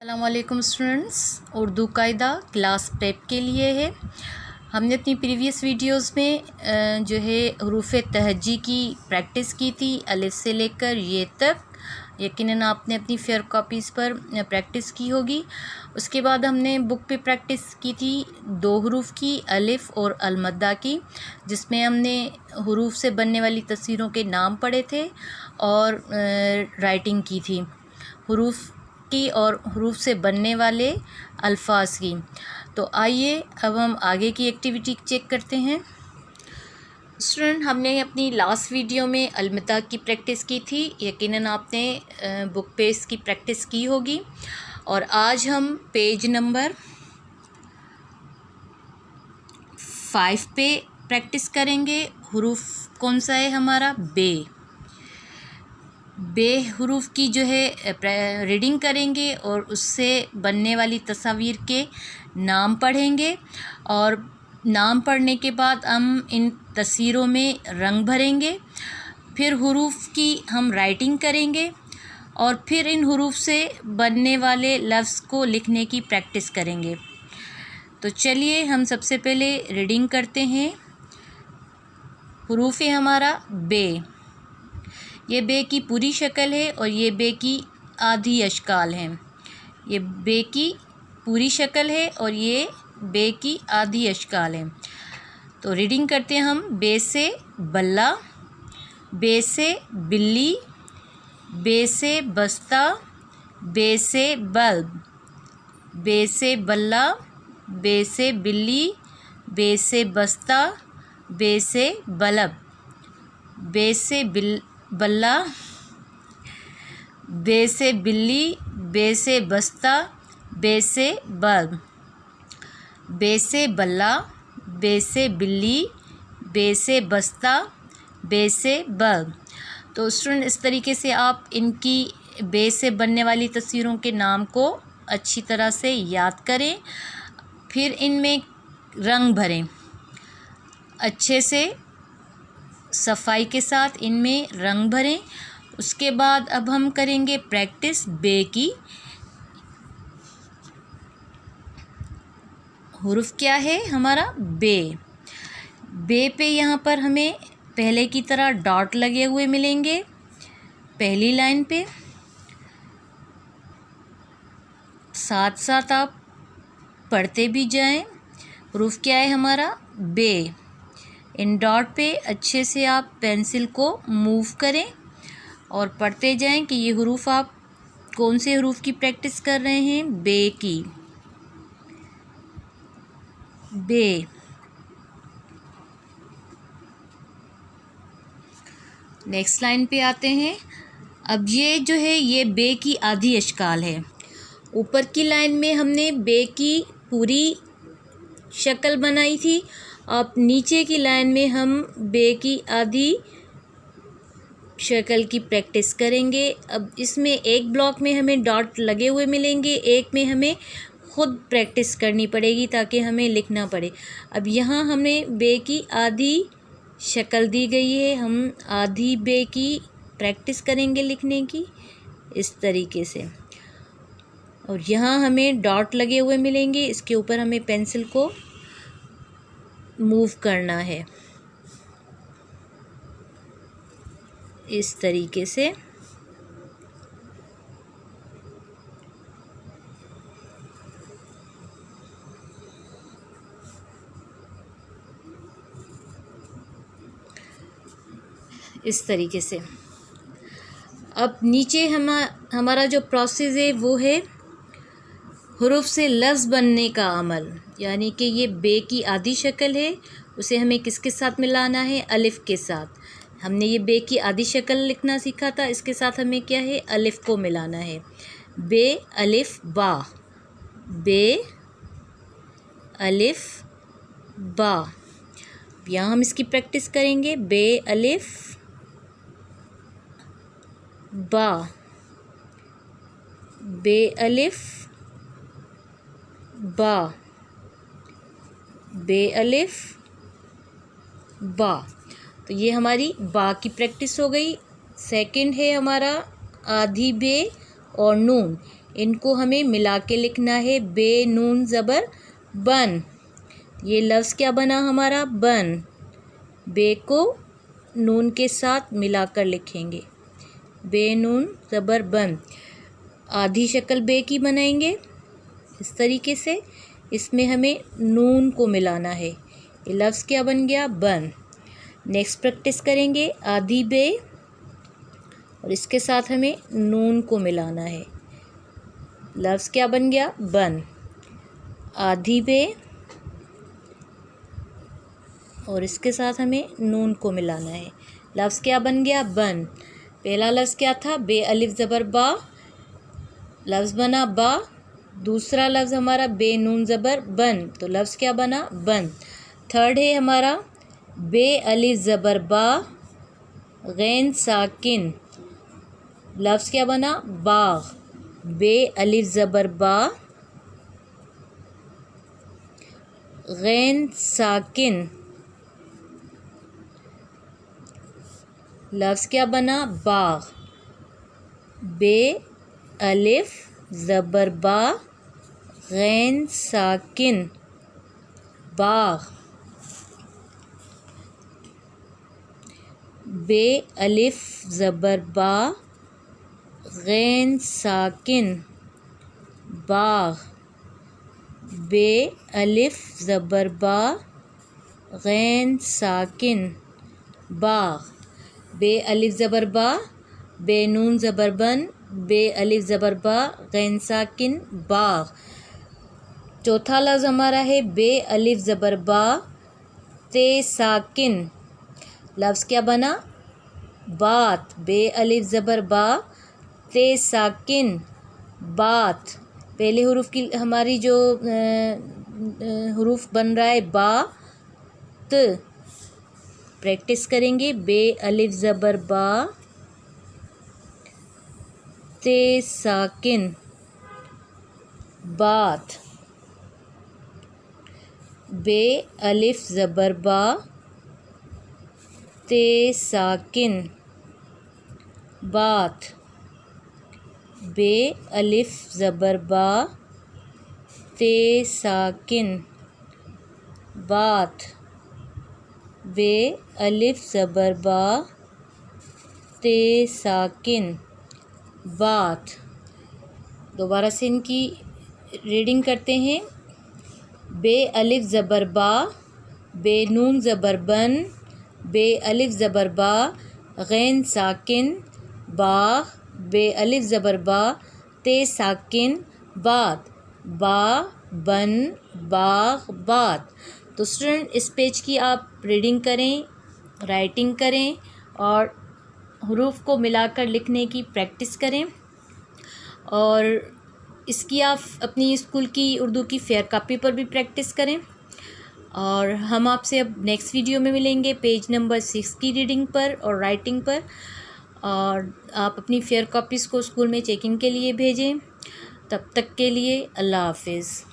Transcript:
अस्सलामुअलैकुम स्टूडेंट्स, उर्दू कायदा class prep के लिए है। हमने अपनी प्रीवियस वीडियोस में जो है हरूफ तहज्जी की प्रैक्टिस की थी, अलिफ से लेकर ये तक। यकीनन आपने अपनी फेयर कॉपीज़ पर प्रैक्टिस की होगी। उसके बाद हमने बुक पे प्रैक्टिस की थी दो हरूफ की, अलिफ और अलमद्दा की, जिसमें हमने हरूफ से बनने वाली तस्वीरों के नाम पढ़े थे और राइटिंग की थी हरूफ की और हरूफ से बनने वाले अल्फाज की। तो आइए अब हम आगे की एक्टिविटी चेक करते हैं। स्टूडेंट, हमने अपनी लास्ट वीडियो में अलमद्दा की प्रैक्टिस की थी। यकीनन आपने बुक पे इसकी प्रैक्टिस की होगी। और आज हम पेज नंबर 5 पे प्रैक्टिस करेंगे। हरूफ कौन सा है हमारा? बे हरूफ की जो है रीडिंग करेंगे और उससे बनने वाली तस्वीर के नाम पढ़ेंगे। और नाम पढ़ने के बाद हम इन तस्वीरों में रंग भरेंगे। फिर हरूफ की हम राइटिंग करेंगे और फिर इन हरूफ से बनने वाले लफ्ज़ को लिखने की प्रैक्टिस करेंगे। तो चलिए हम सबसे पहले रीडिंग करते हैं। हरूफ है हमारा बे। ये बे की पूरी शक्ल है और ये बे की आधी अशकाल हैं। ये बे की पूरी शक्ल है और ये बे की आधी अशकाल है। तो रीडिंग करते हैं हम। बे से बल्ला, बे से बिल्ली, बे से बस्ता, बे से बल्ब, बे से बल्ला, बे से बिल्ली, बे से बस्ता, बे से बल्ब, बे से बल्ला, बे से बिल्ली, बे से बस्ता, बे से बल्ब, बे से बल्ला, बे से बिल्ली, बे से बस्ता, बे से बल्ब। तो स्टूडेंट, इस तरीके से आप इनकी बे से बनने वाली तस्वीरों के नाम को अच्छी तरह से याद करें। फिर इनमें रंग भरें अच्छे से, सफाई के साथ इनमें रंग भरें। उसके बाद अब हम करेंगे प्रैक्टिस बे की। हरूफ क्या है हमारा? बे। बे पे यहाँ पर हमें पहले की तरह डॉट लगे हुए मिलेंगे पहली लाइन पे। साथ साथ आप पढ़ते भी जाएं। हरूफ क्या है हमारा? बे। इन डॉट पे अच्छे से आप पेंसिल को मूव करें और पढ़ते जाएं कि ये हरूफ आप कौन से हरूफ की प्रैक्टिस कर रहे हैं? बे की। बे। नेक्स्ट लाइन पे आते हैं। अब ये जो है ये बे की आधी अशकाल है। ऊपर की लाइन में हमने बे की पूरी शक्ल बनाई थी। अब नीचे की लाइन में हम बे की आधी शक्ल की प्रैक्टिस करेंगे। अब इसमें एक ब्लॉक में हमें डॉट लगे हुए मिलेंगे, एक में हमें खुद प्रैक्टिस करनी पड़ेगी ताकि हमें लिखना पड़े। अब यहाँ हमें बे की आधी शक्ल दी गई है, हम आधी बे की प्रैक्टिस करेंगे लिखने की इस तरीके से। और यहाँ हमें डॉट लगे हुए मिलेंगे, इसके ऊपर हमें पेंसिल को मूव करना है इस तरीके से। इस तरीके से। अब नीचे हमारा जो प्रोसेस है वो है हरूफ से लफ्ज़ बनने का अमल। यानी कि ये बे की आधी शक्ल है, उसे हमें किसके साथ मिलाना है? अलिफ के साथ। हमने ये बे की आधी शक्ल लिखना सीखा था, इसके साथ हमें क्या है? अलिफ को मिलाना है। बे अलिफ बा, बे अलिफ बा। यहाँ हम इसकी प्रैक्टिस करेंगे। बे अलिफ बा, बे अलिफ बा, बे अलिफ बा। तो ये हमारी बा की प्रैक्टिस हो गई। सेकंड है हमारा आधी बे और नून। इनको हमें मिला के लिखना है। बे नून ज़बर बन, ये लफ्ज़ क्या बना हमारा? बन। बे को नून के साथ मिलाकर लिखेंगे, बे नून ज़बर बन। आधी शक्ल बे की बनाएंगे इस तरीके से, इसमें हमें नून को मिलाना है। ये लफ्ज़ क्या बन गया? बन। नेक्स्ट प्रैक्टिस करेंगे आधी बे, और इसके साथ हमें नून को मिलाना है। लफ्ज़ क्या बन गया? बन। आधी बे, और इसके साथ हमें नून को मिलाना है। लफ्ज़ क्या बन गया? बन। पहला लफ्ज़ क्या था? बे अलिफ ज़बर बा, लफ्ज़ बना बा। दूसरा लफ्ज़ हमारा बे नून ज़बर बन, तो लफ्ज़ क्या बना? बन। थर्ड है हमारा बे अलिफ ज़बर बा गैन साकिन, लफ्ज़ क्या बना? बाग। बे अलिफ ज़बर बा गैन साकिन, लफ्ज़ क्या बना? बाग। बे अलिफ ज़बर बा गैन साकिन, बाग। बे अलिफ ज़बर बा गैन साकिन, बाग। बे अलिफ ज़बर बा गैन साकिन, बाग। बे अलिफ ज़बर बा, बे नून ज़बर बन, बे अलिफ ज़बर बा गैन साकिन, बाग। चौथा लफ्ज़ हमारा है बे अलिफ ज़बर बा ते साकिन, लफ्ज़ क्या बना? बात। बे अलिफ ज़बर बा ते साकिन, बात। पहले हुरूफ की हमारी जो हुरूफ बन रहा है बा त, प्रैक्टिस करेंगे। बे अलिफ ज़बर बा ते साकिन, बात। बे अलिफ ज़बर बा ते साकिन, बात। बे अलिफ ज़बर बा ते साकिन, बात। बे अलिफ ज़बर बा ते साकिन, बात। दोबारा से इनकी रीडिंग करते हैं। बे अलिफ ज़बर बा, बे नून ज़बर बन, बे अलिफ ज़बर बा गैन साकिन, बाग। बे अलिफ ज़बर बा ते साकिन, बात। बा बन बाग बात। तो स्टूडेंट इस पेज की आप रीडिंग करें, राइटिंग करें और हुरूफ को मिलाकर लिखने की प्रैक्टिस करें। और इसकी आप अपनी स्कूल की उर्दू की फेयर कॉपी पर भी प्रैक्टिस करें। और हम आपसे अब नेक्स्ट वीडियो में मिलेंगे पेज नंबर 6 की रीडिंग पर और राइटिंग पर। और आप अपनी फेयर कॉपीज़ को स्कूल में चेकिंग के लिए भेजें। तब तक के लिए अल्लाह हाफिज़।